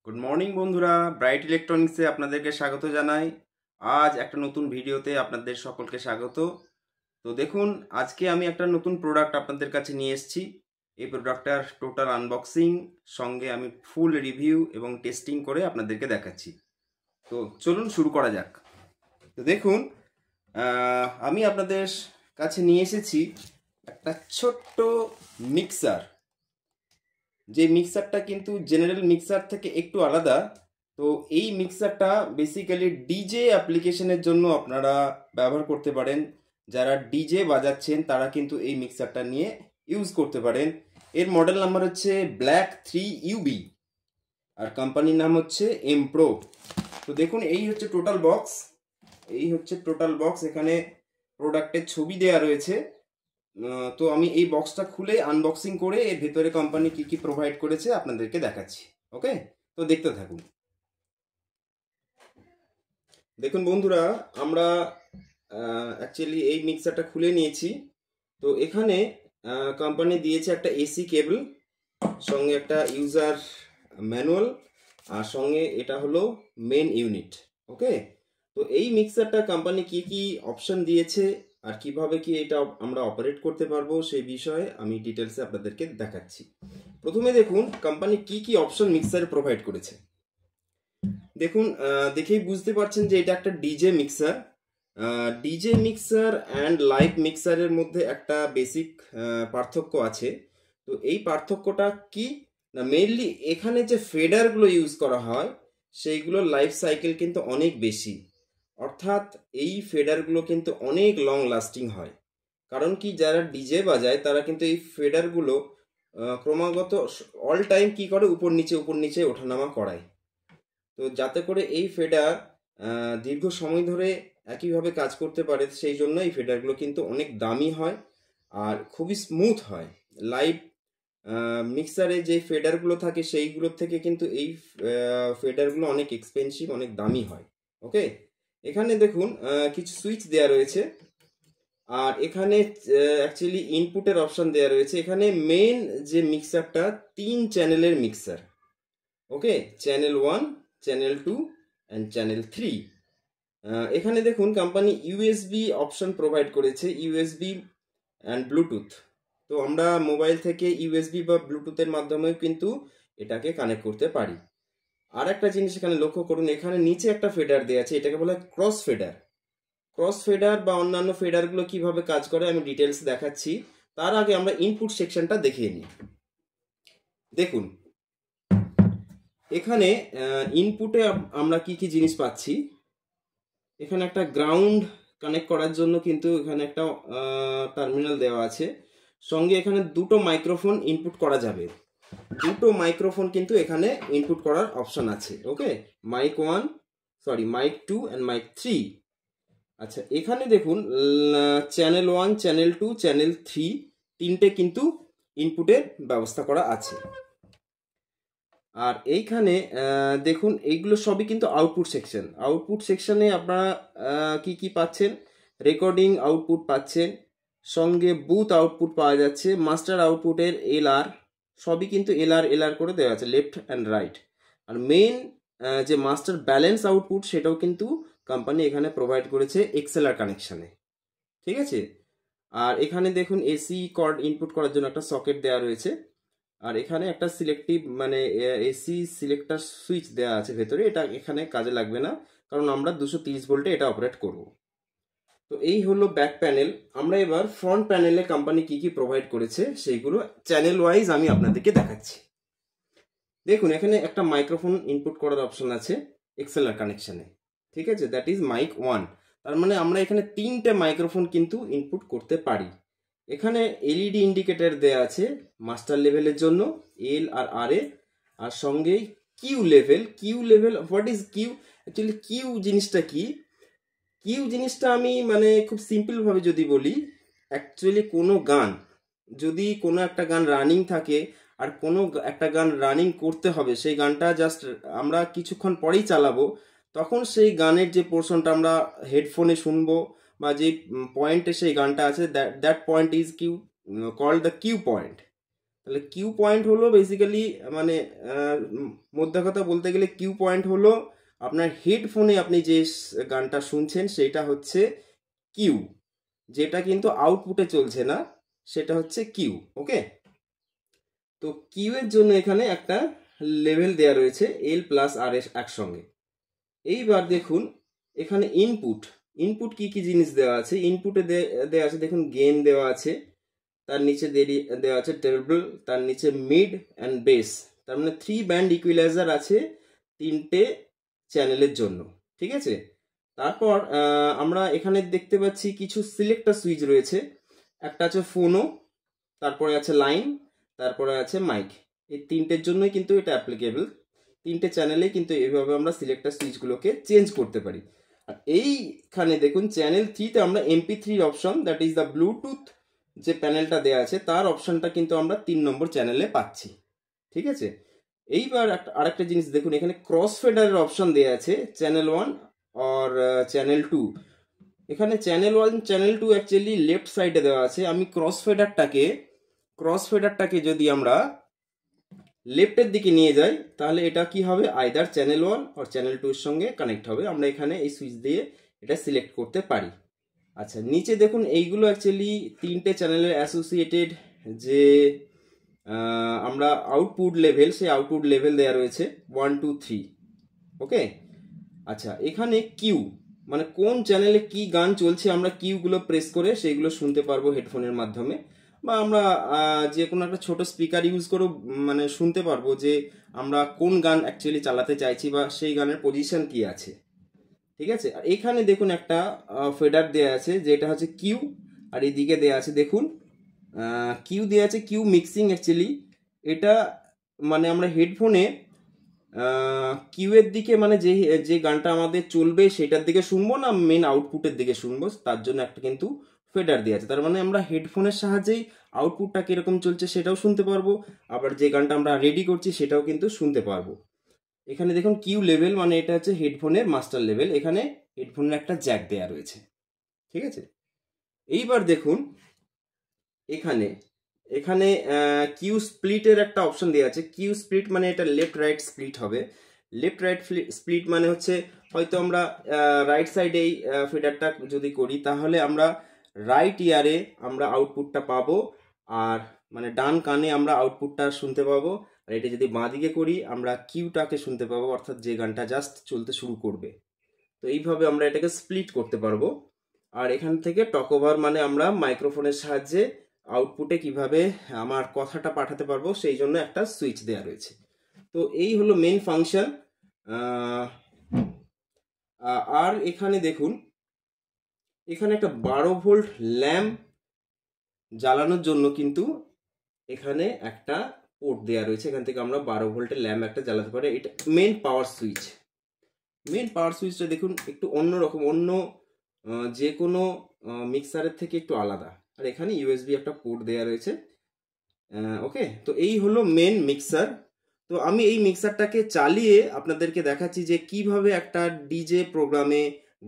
Good morning বন্ধুরা, bright ইলেকট্রনিক্সে আপনাদেরকে স্বাগত জানাই। আজ একটা নতুন ভিডিওতে আপনাদের সকলকে স্বাগত। তো দেখুন, আজকে আমি একটা নতুন প্রোডাক্ট আপনাদের কাছে নিয়ে এসেছি। এই প্রোডাক্টটার টোটাল আনবক্সিং সঙ্গে আমি ফুল রিভিউ এবং টেস্টিং করে আপনাদেরকে দেখাচ্ছি। তো চলুন শুরু করা যাক। তো দেখুন, আমি আপনাদের কাছে নিয়ে এসেছি একটা ছোট্ট মিক্সার। যে মিক্সারটা কিন্তু জেনারেল মিক্সার থেকে একটু আলাদা। তো এই মিক্সারটা বেসিক্যালি ডিজে অ্যাপ্লিকেশনের জন্য আপনারা ব্যবহার করতে পারেন। যারা ডিজে বাজাচ্ছেন তারা কিন্তু এই মিক্সারটা নিয়ে ইউজ করতে পারেন। এর মডেল নাম্বার হচ্ছে ব্ল্যাক 3UB আর কোম্পানির নাম হচ্ছে এমপ্রো। তো দেখুন, এই হচ্ছে টোটাল বক্স। এখানে প্রোডাক্টের ছবি দেওয়া রয়েছে। তো আমি এই বক্সটা খুলে আনবক্সিং করে এর ভেতরে কোম্পানি কি কি প্রোভাইড করেছে আপনাদেরকে দেখাচ্ছি। ওকে, তো দেখতে থাকুন। দেখুন বন্ধুরা, আমরা অ্যাকচুয়ালি এই মিক্সারটা খুলে নিয়েছি। তো এখানে কোম্পানি দিয়েছে একটা এসি কেবল, সঙ্গে একটা ইউজার ম্যানুয়াল, আর সঙ্গে এটা হলো মেন ইউনিট। ওকে, তো এই মিক্সারটা কোম্পানি কি কি অপশন দিয়েছে আর কিভাবে কি এটা আমরা অপারেট করতে পারবো সেই বিষয়ে আমি ডিটেলসে আপনাদেরকে দেখাচ্ছি। প্রথমে দেখুন কোম্পানি কি কি অপশন মিক্সারে প্রোভাইড করেছে। দেখুন, দেখেই বুঝতে পারছেন যে এটা একটা DJ mixer. DJ mixer and live মিক্সারের মধ্যে একটা বেসিক পার্থক্য আছে। তো এই পার্থক্যটা কি না, মেইনলি এখানে যে ফেডারগুলো ইউজ করা হয় সেইগুলোর লাইফ সাইকেল কিন্তু অনেক বেশি। অর্থাৎ এই ফেডারগুলো কিন্তু অনেক লং লাস্টিং হয়। কারণ কি, যারা ডিজে বাজায় তারা কিন্তু এই ফেডারগুলো ক্রমাগত অল টাইম কি করে, উপর নিচে ওঠানামা করায়। তো যাতে করে এই ফেডার দীর্ঘ সময় ধরে একইভাবে কাজ করতে পারে, সেই জন্য এই ফেডারগুলো কিন্তু অনেক দামি হয় আর খুবই স্মুথ হয়। লাইভ মিক্সারে যে ফেডারগুলো থাকে সেইগুলোর থেকে কিন্তু এই ফেডারগুলো অনেক এক্সপেন্সিভ, অনেক দামি হয়। ওকে, এখানে দেখুন কিছু সুইচ দেওয়া রয়েছে, আর এখানে অ্যাকচুয়ালি ইনপুটের অপশন দেওয়া রয়েছে। এখানে মেন যে মিক্সারটা 3 চ্যানেলের mixer. Okay, channel 1, channel 2 and channel 3। এখানে দেখুন কোম্পানি ইউএসবি অপশন প্রোভাইড করেছে, ইউএসবি অ্যান্ড ব্লুটুথ। তো আমরা মোবাইল থেকে ইউএসবি বা ব্লুটুথের মাধ্যমেও কিন্তু এটাকে কানেক্ট করতে পারি। আর একটা জিনিস এখানে লক্ষ্য করুন, এখানে নিচে একটা ফেডার দেওয়া আছে, এটাকে বলা হয় ক্রস ফেডার। ক্রস ফেডার বা অন্যান্য ফেডারগুলো কিভাবে কাজ করে আমি ডিটেলস দেখাচ্ছি। তার আগে আমরা ইনপুট সেকশনটা দেখিয়ে নিই। দেখুন, এখানে ইনপুটে আমরা কি কি জিনিস পাচ্ছি। এখানে একটা গ্রাউন্ড কানেক্ট করার জন্য কিন্তু এখানে একটা টার্মিনাল দেওয়া আছে। সঙ্গে এখানে দুটো মাইক্রোফোন ইনপুট করা যাবে। দুটো মাইক্রোফোন কিন্তু এখানে ইনপুট করার অপশন আছে। ওকে, মাইক 2 অ্যান্ড মাইক 3। আচ্ছা, এখানে দেখুন চ্যানেল 1, চ্যানেল 2, চ্যানেল 3 তিনটে কিন্তু ইনপুটের ব্যবস্থা করা আছে। আর এইখানে দেখুন এইগুলো সবই কিন্তু আউটপুট সেকশন। আউটপুট সেকশনে আপনারা কি কি পাচ্ছেন, রেকর্ডিং আউটপুট পাচ্ছেন, সঙ্গে বুথ আউটপুট পাওয়া যাচ্ছে, মাস্টার আউটপুটের এলআর, সবই কিন্তু এলআর করে দেওয়া আছে, লেফট অ্যান্ড রাইট। আর মেইন যে মাস্টার ব্যালেন্স আউটপুট সেটাও কিন্তু কোম্পানি এখানে প্রোভাইড করেছে এক্সএলআর কানেকশানে। ঠিক আছে, আর এখানে দেখুন এসি কর্ড ইনপুট করার জন্য একটা সকেট দেওয়া রয়েছে। আর এখানে একটা সিলেক্টিভ মানে এসি সিলেক্টার সুইচ দেওয়া আছে ভেতরে, এটা এখানে কাজে লাগবে না কারণ আমরা 230 ভোল্টে এটা অপারেট করব। তো এই হলো ব্যাক প্যানেল। আমরা এবার ফ্রন্ট প্যানেলে কোম্পানি কি কি প্রোভাইড করেছে সেইগুলো চ্যানেল ওয়াইজ আমি আপনাদেরকে দেখাচ্ছি। দেখুন, এখানে একটা মাইক্রোফোন ইনপুট করার অপশন আছে এক্সএলআর কানেকশনে। ঠিক আছে, দ্যাট ইজ মাইক 1। তার মানে আমরা এখানে 3টে মাইক্রোফোন কিন্তু ইনপুট করতে পারি। এখানে এলইডি ইন্ডিকেটর দেয়া আছে মাস্টার লেভেলের জন্য, এল আর আর এ, আর সঙ্গে Q level. What is Q? Actually Q জিনিসটা কি? কিউ জিনিসটা আমি মানে খুব সিম্পলভাবে যদি বলি, অ্যাকচুয়ালি কোনো গান, যদি কোনো একটা গান রানিং থাকে আর কোনো একটা গান রানিং করতে হবে, সেই গানটা জাস্ট আমরা কিছুক্ষণ পরেই চালাবো, তখন সেই গানের যে পোর্শনটা আমরা হেডফোনে শুনবো বা যে পয়েন্টে সেই গানটা আছে, that point is Q, called the Q point. তাহলে কিউ পয়েন্ট হলো বেসিক্যালি মানে মধ্যে কথা বলতে গেলে কিউ পয়েন্ট হলো আপনার হেডফোনে আপনি যে গানটা শুনছেন সেটা হচ্ছে কিউ, যেটা কিন্তু আউটপুটে চলছে না, সেটা হচ্ছে কিউ। ওকে, তো কিউ এর জন্য এখানে একটা লেভেল দেয়া রয়েছে এল প্লাস আর এর একসঙ্গে। এইবার দেখুন এখানে ইনপুট কি কি জিনিস দেওয়া আছে। ইনপুটে দেওয়া আছে দেখুন গেইন দেওয়া আছে, তার নিচে দেওয়া আছে টেবল, তার নিচে মিড অ্যান্ড বেস, তার মানে 3 ব্যান্ড ইকুয়ালাইজার আছে 3টে চ্যানেলের জন্য। ঠিক আছে, তারপর আমরা এখানে দেখতে পাচ্ছি কিছু সিলেক্টর সুইচ রয়েছে। একটা আছে ফোনো, তারপরে আছে লাইন, তারপরে আছে মাইক। এই 3টের জন্যই কিন্তু এটা অ্যাপ্লিকেবল। 3টে চ্যানেলে কিন্তু এইভাবে আমরা সিলেক্টর সুইচগুলোকে চেঞ্জ করতে পারি। আর এইখানে দেখুন চ্যানেল 3তে আমরা MP3 option, that is the Bluetooth যে প্যানেলটা দেওয়া আছে তার অপশনটা কিন্তু আমরা 3 নম্বর চ্যানেলে পাচ্ছি। ঠিক আছে, এইবার আরেকটা জিনিস দেখুন, এখানে ক্রস ফেডারের অপশন দেওয়া আছে চ্যানেল 1 আর চ্যানেল 2। এখানে চ্যানেল 1 চ্যানেল 2 অ্যাকচুয়ালি লেফট সাইডে দেওয়া আছে। আমি ক্রস ফেডারটাকে যদি আমরা লেফটের দিকে নিয়ে যাই তাহলে এটা কি হবে, আইদার চ্যানেল 1 আর চ্যানেল 2 এর সঙ্গে কানেক্ট হবে। আমরা এখানে এই সুইচ দিয়ে এটা সিলেক্ট করতে পারি। আচ্ছা, নিচে দেখুন এইগুলো অ্যাকচুয়ালি 3টে চ্যানেলের অ্যাসোসিয়েটেড যে আমরা আউটপুট লেভেল, সেই আউটপুট লেভেল দেওয়া রয়েছে 1 2 3। ওকে, আচ্ছা এখানে কিউ মানে কোন চ্যানেলে কি গান চলছে আমরা কিউগুলো প্রেস করে সেইগুলো শুনতে পারবো হেডফোনের মাধ্যমে, বা আমরা যে কোনো একটা ছোট স্পিকার ইউজ করেও মানে শুনতে পারবো যে আমরা কোন গান অ্যাকচুয়ালি চালাতে চাইছি বা সেই গানের পজিশন কি আছে। ঠিক আছে, আর এখানে দেখুন একটা ফেডার দেওয়া আছে যেটা হচ্ছে কিউ, আর এদিকে দেওয়া আছে দেখুন কিউ দেওয়া আছে কিউ মিক্সিং। অ্যাকচুয়ালি এটা মানে আমরা হেডফোনে কিউ এর দিকে মানে যে গানটা আমাদের চলবে সেটার দিকে শুনবো না মেন আউটপুটের দিকে শুনবো, তার জন্য একটা কিন্তু ফেডার দেওয়া আছে। তার মানে আমরা হেডফোনের সাহায্যেই আউটপুটটা কিরকম চলছে সেটাও শুনতে পারবো, আবার যে গানটা আমরা রেডি করছি সেটাও কিন্তু শুনতে পারবো। এখানে দেখুন কিউ লেভেল মানে এটা হচ্ছে হেডফোনের মাস্টার লেভেল, এখানে হেডফোনের একটা জ্যাক দেওয়া রয়েছে। ঠিক আছে, এইবার দেখুন এখানে এখানে কিউ স্প্লিটের একটা অপশন দেওয়া আছে। কিউ স্প্লিট মানে এটা লেফট রাইট স্প্লিট হবে। লেফট রাইট স্প্লিট মানে হচ্ছে হয়তো আমরা রাইট সাইডে এই ফিডারটা যদি করি তাহলে আমরা রাইট ইয়ারে আমরা আউটপুটটা পাবো, আর মানে ডান কানে আমরা আউটপুটটা শুনতে পাবো। আর এটা যদি বাঁ দিকে করি আমরা কিউটাকে শুনতে পাবো, অর্থাৎ যে গানটা জাস্ট চলতে শুরু করবে। তো এইভাবে আমরা এটাকে স্প্লিট করতে পারবো। আর এখান থেকে টক ওভার মানে আমরা মাইক্রোফোনের সাহায্যে আউটপুটে কিভাবে আমার কথাটা পাঠাতে পারবো সেই জন্য একটা সুইচ দেওয়া রয়েছে। তো এই হলো মেন ফাংশন। আর এখানে দেখুন এখানে একটা 12 ভোল্ট ল্যাম্প জ্বালানোর জন্য কিন্তু এখানে একটা পোর্ট দেওয়া রয়েছে, এখান থেকে আমরা 12 ভোল্টের ল্যাম্প একটা জ্বালাতে পারি। এটা মেন পাওয়ার সুইচ। মেন পাওয়ার সুইচটা দেখুন একটু অন্যরকম, অন্য যে কোনো মিক্সারের থেকে একটু আলাদা। আর এখানে ইউএসবি একটা পোর্ট দেওয়া রয়েছে। ওকে, তো এই হলো মেন মিক্সার। তো আমি এই মিক্সারটাকে চালিয়ে আপনাদেরকে দেখাচ্ছি যে কিভাবে একটা ডিজে প্রোগ্রামে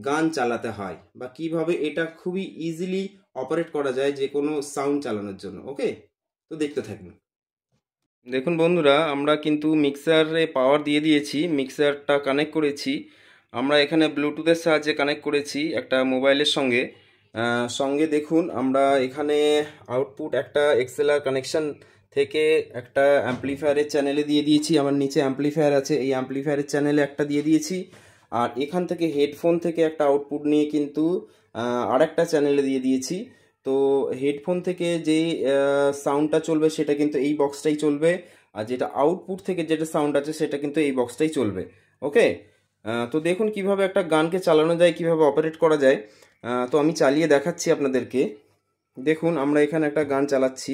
গান চালাতে হয় বা কিভাবে এটা খুবই ইজিলি অপারেট করা যায় যে কোনো সাউন্ড চালানোর জন্য। ওকে, তো দেখতে থাকুন। দেখুন বন্ধুরা, আমরা কিন্তু মিক্সারে পাওয়ার দিয়ে দিয়েছি, মিক্সারটা কানেক্ট করেছি। আমরা এখানে ব্লুটুথের সাহায্যে কানেক্ট করেছি একটা মোবাইলের সঙ্গে। দেখুন আমরা এখানে আউটপুট একটা এক্সএলআর কানেকশন থেকে একটা অ্যাম্পলিফায়ারের চ্যানেলে দিয়ে দিয়েছি। আমার নিচে অ্যাম্পলিফায়ার আছে, এই অ্যাম্পলিফায়ারের চ্যানেলে একটা দিয়ে দিয়েছি। আর এখান থেকে হেডফোন থেকে একটা আউটপুট নিয়ে কিন্তু আর একটা চ্যানেলে দিয়ে দিয়েছি। তো হেডফোন থেকে যে সাউন্ডটা চলবে সেটা কিন্তু এই বক্সটাই চলবে, আর যেটা আউটপুট থেকে যেটা সাউন্ড আছে সেটা কিন্তু এই বক্সটাই চলবে। ওকে, তো দেখুন কিভাবে একটা গানকে চালানো যায়, কিভাবে অপারেট করা যায়। তো আমি চালিয়ে দেখাচ্ছি আপনাদেরকে। দেখুন আমরা এখানে একটা গান চালাচ্ছি,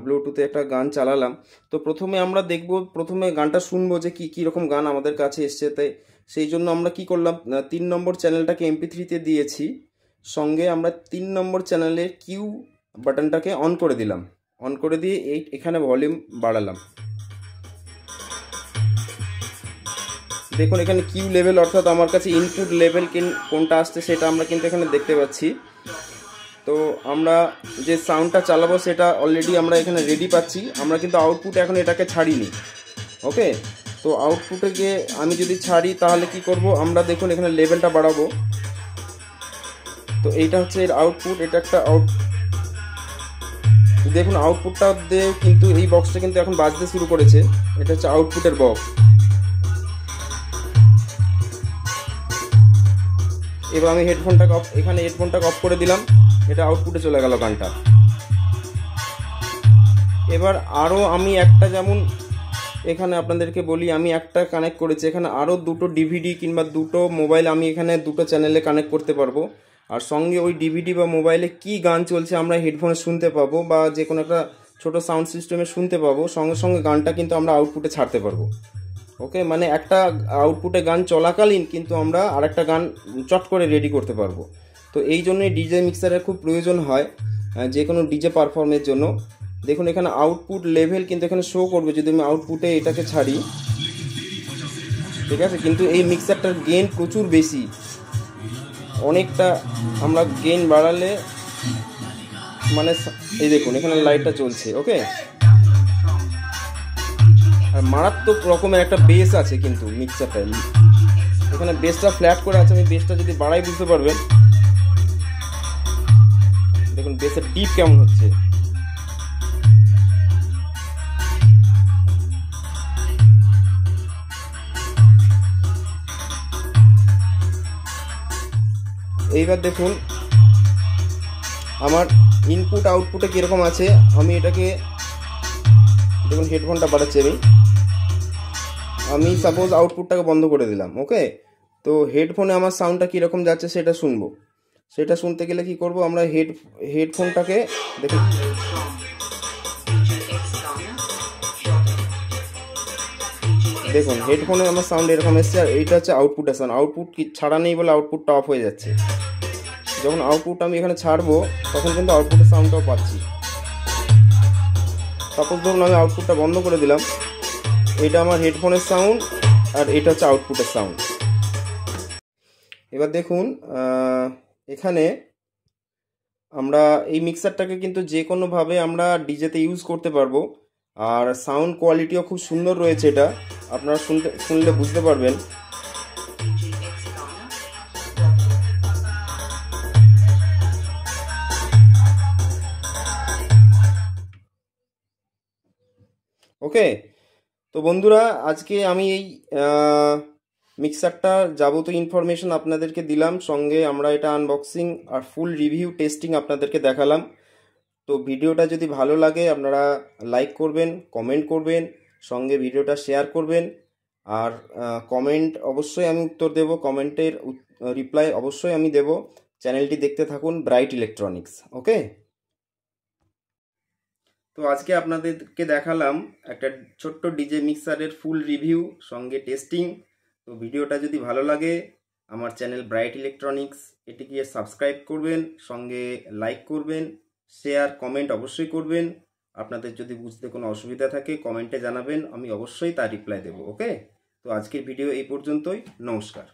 ব্লুটুথে একটা গান চালালাম। তো প্রথমে আমরা দেখব, প্রথমে গানটা শুনবো যে কী রকম গান আমাদের কাছে এসছে। তাই সেই জন্য আমরা কি করলাম, 3 নম্বর চ্যানেলটাকে MP3-তে দিয়েছি, সঙ্গে আমরা 3 নম্বর চ্যানেলের কিউ বাটনটাকে অন করে দিলাম। অন করে দিয়ে এখানে ভলিউম বাড়ালাম। দেখুন এখানে কিউ লেভেল অর্থাৎ আমার কাছে ইনপুট লেভেল কোনটা আসছে সেটা আমরা কিন্তু এখানে দেখতে পাচ্ছি। তো আমরা যে সাউন্ডটা চালাবো সেটা অলরেডি আমরা এখানে রেডি পাচ্ছি, আমরা কিন্তু আউটপুট এখন এটাকে ছাড়িনি। ওকে, তো আউটপুটে গিয়ে আমি যদি ছাড়ি তাহলে কি করব, আমরা দেখুন এখানে লেভেলটা বাড়াবো। তো এইটা হচ্ছে এর আউটপুট, এটা একটা দেখুন আউটপুটটা দিয়ে কিন্তু এই বক্সটা কিন্তু এখন বাজতে শুরু করেছে। এটা হচ্ছে আউটপুটের বক্স। এবার আমি হেডফোনটাকে এখানে হেডফোনটাকে অফ করে দিলাম, এটা আউটপুটে চলে গেল গানটা। এবার আরও আমি একটা, যেমন এখানে আপনাদেরকে বলি, আমি একটা কানেক্ট করেছি, এখানে আরও দুটো ডিভিডি কিংবা দুটো মোবাইল আমি এখানে দুটো চ্যানেলে কানেক্ট করতে পারবো। আর সঙ্গে ওই ডিভিডি বা মোবাইলে কি গান চলছে আমরা হেডফোনে শুনতে পাবো, বা যে কোনো একটা ছোটো সাউন্ড সিস্টেমে শুনতে পাবো, সঙ্গে সঙ্গে গানটা কিন্তু আমরা আউটপুটে ছাড়তে পারবো। ওকে, মানে একটা আউটপুটে গান চলাকালীন কিন্তু আমরা আরেকটা গান চট করে রেডি করতে পারবো। তো এই জন্যই ডিজে মিক্সারের খুব প্রয়োজন হয় যে কোনো ডিজে পারফর্মের জন্য। দেখুন এখানে আউটপুট লেভেল কিন্তু এখানে শো করবে যদি আমি আউটপুটে এটাকে ছাড়ি, ঠিক আছে। কিন্তু এই মিক্সারটার গেইন প্রচুর বেশি, অনেকটা আমরা গেইন বাড়ালে মানে এই দেখুন এখানে লাইটটা চলছে। ওকে, আর মারাত্মক রকমের একটা বেস আছে কিন্তু মিক্সারটায়, এখানে বেসটা ফ্ল্যাট করে আছে। আমি বেসটা যদি বাড়াই বুঝতে পারবেন, দেখুন বেসের ডিপ কেমন হচ্ছে। এইবার দেখুন আমার ইনপুট আউটপুটে কীরকম আছে। আমি এটাকে দেখুন হেডফোনটা বাড়াচ্ছি আমি সাপোজ আউটপুটটাকে বন্ধ করে দিলাম। ওকে, তো হেডফোনে আমার সাউন্ডটা কীরকম যাচ্ছে সেটা শুনবো। সেটা শুনতে গেলে কি করব, আমরা হেডফোনটাকে দেখুন, দেখুন হেডফোনে আমার সাউন্ড এরকম এসছে, আর এইটা হচ্ছে আউটপুটের সাউন্ড। আউটপুট কি ছাড়া নেই বলে আউটপুটটা অফ হয়ে যাচ্ছে। যখন আউটপুট আমি এখানে ছাড়বো তখন কিন্তু আউটপুটের সাউন্ডটাও পাচ্ছি। সাপোজ ধরুন আমি আউটপুটটা বন্ধ করে দিলাম, এটা আমার হেডফোনের সাউন্ড আর এটা হচ্ছে আউটপুটের সাউন্ড। এবার দেখুন এখানে আমরা এই মিক্সারটাকে কিন্তু যে কোনোভাবে আমরা ডিজেতে ইউজ করতে পারবো, আর সাউন্ড কোয়ালিটিও খুব সুন্দর রয়েছে। এটা আপনারা শুনলে বুঝতে পারবেন। ওকে, তো বন্ধুরা আজকে আমি এই মিক্সারটা যাবতীয় ইনফরমেশন আপনাদেরকে দিলাম, সঙ্গে আমরা এটা আনবক্সিং আর ফুল রিভিউ টেস্টিং আপনাদেরকে দেখালাম। তো ভিডিওটা যদি ভালো লাগে আপনারা লাইক করবেন, কমেন্ট করবেন, সঙ্গে ভিডিওটা শেয়ার করবেন। আর কমেন্ট অবশ্যই আমি উত্তর দেব, কমেন্টের রিপ্লাই অবশ্যই আমি দেব। চ্যানেলটি দেখতে থাকুন ব্রাইট ইলেকট্রনিক্স। ওকে, তো আজকে আপনাদেরকে দেখালাম একটা ছোট্ট ডিজে মিক্সারের ফুল রিভিউ সঙ্গে টেস্টিং। তো ভিডিওটা যদি ভালো লাগে আমার চ্যানেল ব্রাইট ইলেকট্রনিক্স এটিকে সাবস্ক্রাইব করবেন, সঙ্গে লাইক করবেন, শেয়ার কমেন্ট অবশ্যই করবেন। আপনাদের যদি বুঝতে কোনো অসুবিধা থাকে কমেন্টে জানাবেন, আমি অবশ্যই তার রিপ্লাই দেব। ওকে, তো আজকের ভিডিও এই পর্যন্তই। নমস্কার।